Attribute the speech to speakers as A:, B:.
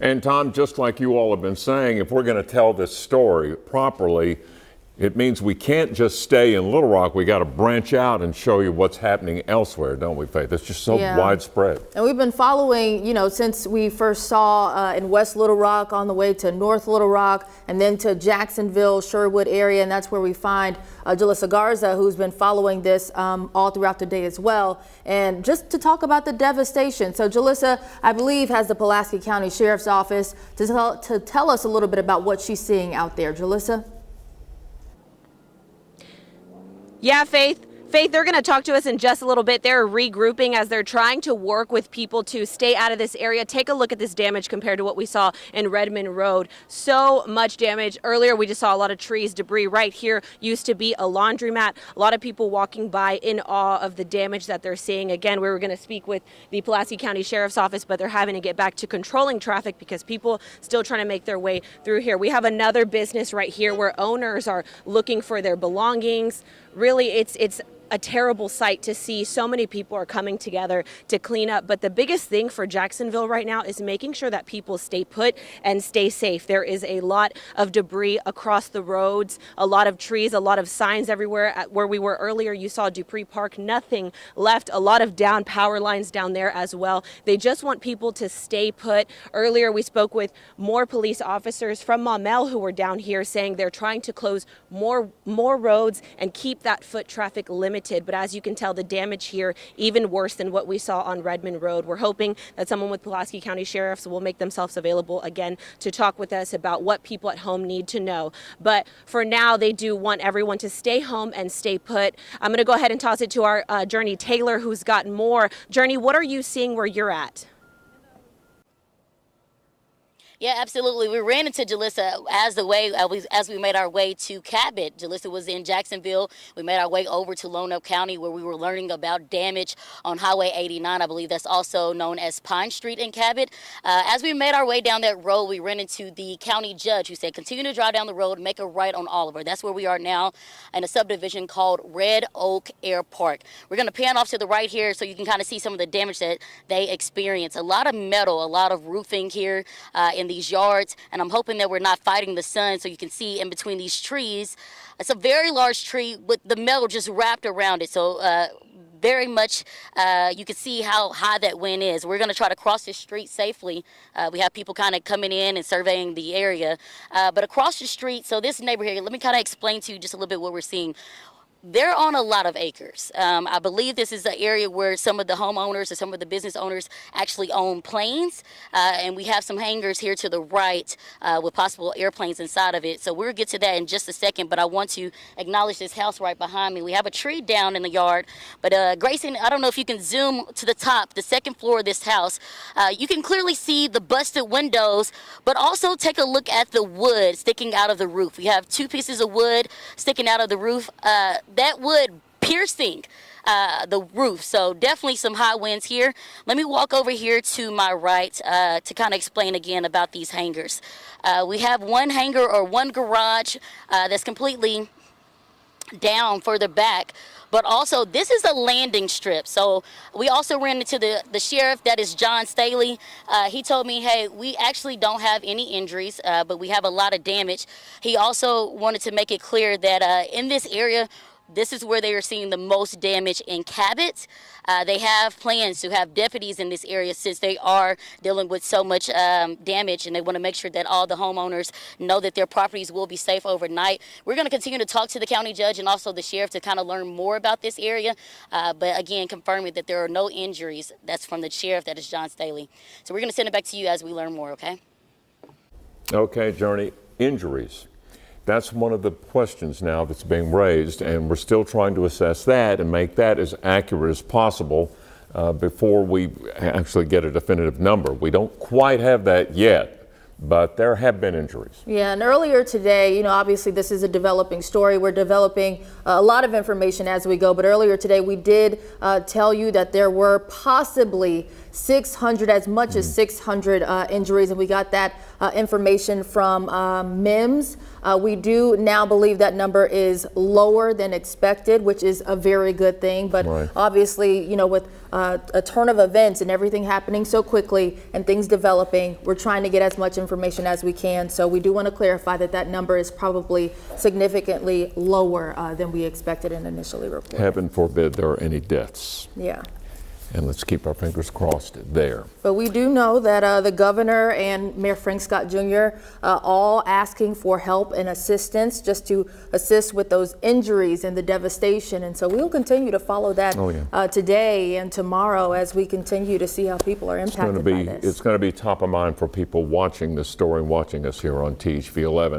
A: And Tom, just like you all have been saying, if we're going to tell this story properly, it means we can't just stay in Little Rock. We got to branch out and show you what's happening elsewhere, don't we, Faith? It's just so widespread.
B: And we've been following, since we first saw in West Little Rock on the way to North Little Rock and then to Jacksonville, Sherwood area. And that's where we find Jalissa Garza, who's been following this all throughout the day as well. And just to talk about the devastation. So Jalissa, I believe, has the Pulaski County Sheriff's Office to tell us a little bit about what she's seeing out there. Jalissa?
C: Yeah, Faith, they're going to talk to us in just a little bit. They're regrouping as they're trying to work with people to stay out of this area. Take a look at this damage compared to what we saw in Redmond Road. So much damage. Earlier, we just saw a lot of trees, debris. Right here used to be a laundromat. A lot of people walking by in awe of the damage that they're seeing. Again, we were going to speak with the Pulaski County Sheriff's Office, but they're having to get back to controlling traffic because people still trying to make their way through here. We have another business right here where owners are looking for their belongings. Really, it's a terrible sight to see. So many people are coming together to clean up. But the biggest thing for Jacksonville right now is making sure that people stay put and stay safe. There is a lot of debris across the roads, a lot of trees, a lot of signs everywhere. At where we were earlier, you saw Dupree Park, nothing left. A lot of down power lines down there as well. They just want people to stay put. Earlier, we spoke with more police officers from Maumelle who were down here saying they're trying to close more roads and keep that foot traffic limited. But as you can tell, the damage here even worse than what we saw on Redmond Road. We're hoping that someone with Pulaski County Sheriffs will make themselves available again to talk with us about what people at home need to know. But for now, they do want everyone to stay home and stay put. I'm going to go ahead and toss it to our Journey Taylor, who's got more. Journey, what are you seeing where you're at?
D: Yeah, absolutely. We ran into Jalissa as we made our way to Cabot. Jalissa was in Jacksonville. We made our way over to Lonoke County where we were learning about damage on Highway 89. I believe that's also known as Pine Street in Cabot. As we made our way down that road, we ran into the county judge who said, continue to drive down the road, make a right on Oliver. That's where we are now in a subdivision called Red Oak Air Park. We're going to pan off to the right here so you can kind of see some of the damage that they experienced. A lot of metal, a lot of roofing here in these yards, and I'm hoping that we're not fighting the sun. So you can see in between these trees, it's a very large tree with the metal just wrapped around it. So very much you can see how high that wind is. We're going to try to cross this street safely. We have people kind of coming in and surveying the area, but across the street, so this neighborhood, let me kind of explain to you just a little bit what we're seeing. They're on a lot of acres. I believe this is the area where some of the homeowners or some of the business owners actually own planes. And we have some hangars here to the right with possible airplanes inside of it. So we'll get to that in just a second, but I want to acknowledge this house right behind me. We have a tree down in the yard, but Grayson, I don't know if you can zoom to the top, the second floor of this house. You can clearly see the busted windows, but also take a look at the wood sticking out of the roof. We have two pieces of wood sticking out of the roof. That wood piercing the roof. So definitely some high winds here. Let me walk over here to my right to kind of explain again about these hangars. We have one hangar or one garage that's completely down further back, but also this is a landing strip. So we also ran into the sheriff, that is John Staley. He told me, hey, we actually don't have any injuries, but we have a lot of damage. He also wanted to make it clear that in this area, this is where they are seeing the most damage in Cabot. They have plans to have deputies in this area since they are dealing with so much damage, and they want to make sure that all the homeowners know that their properties will be safe overnight. We're going to continue to talk to the county judge and also the sheriff to kind of learn more about this area. But again, confirming that there are no injuries. That's from the sheriff, that is John Staley. So we're going to send it back to you as we learn more, okay?
A: Okay, Journey, injuries. That's one of the questions now that's being raised, and we're still trying to assess that and make that as accurate as possible before we actually get a definitive number. We don't quite have that yet, but there have been injuries.
B: Yeah, and earlier today, obviously this is a developing story. We're developing a lot of information as we go, but earlier today we did tell you that there were possibly 600, as much as 600 injuries, and we got that information from MIMS. We do now believe that number is lower than expected, which is a very good thing. But obviously, you know, with a turn of events and everything happening so quickly and things developing, we're trying to get as much information as we can. So we do want to clarify that that number is probably significantly lower than we expected and initially reported.
A: Heaven forbid there are any deaths.
B: Yeah.
A: And let's keep our fingers crossed there.
B: But we do know that the governor and Mayor Frank Scott Jr. All asking for help and assistance just to assist with those injuries and the devastation. And so we'll continue to follow that today and tomorrow as we continue to see how people are impacted by this.
A: It's going to be top of mind for people watching this story, watching us here on THV 11.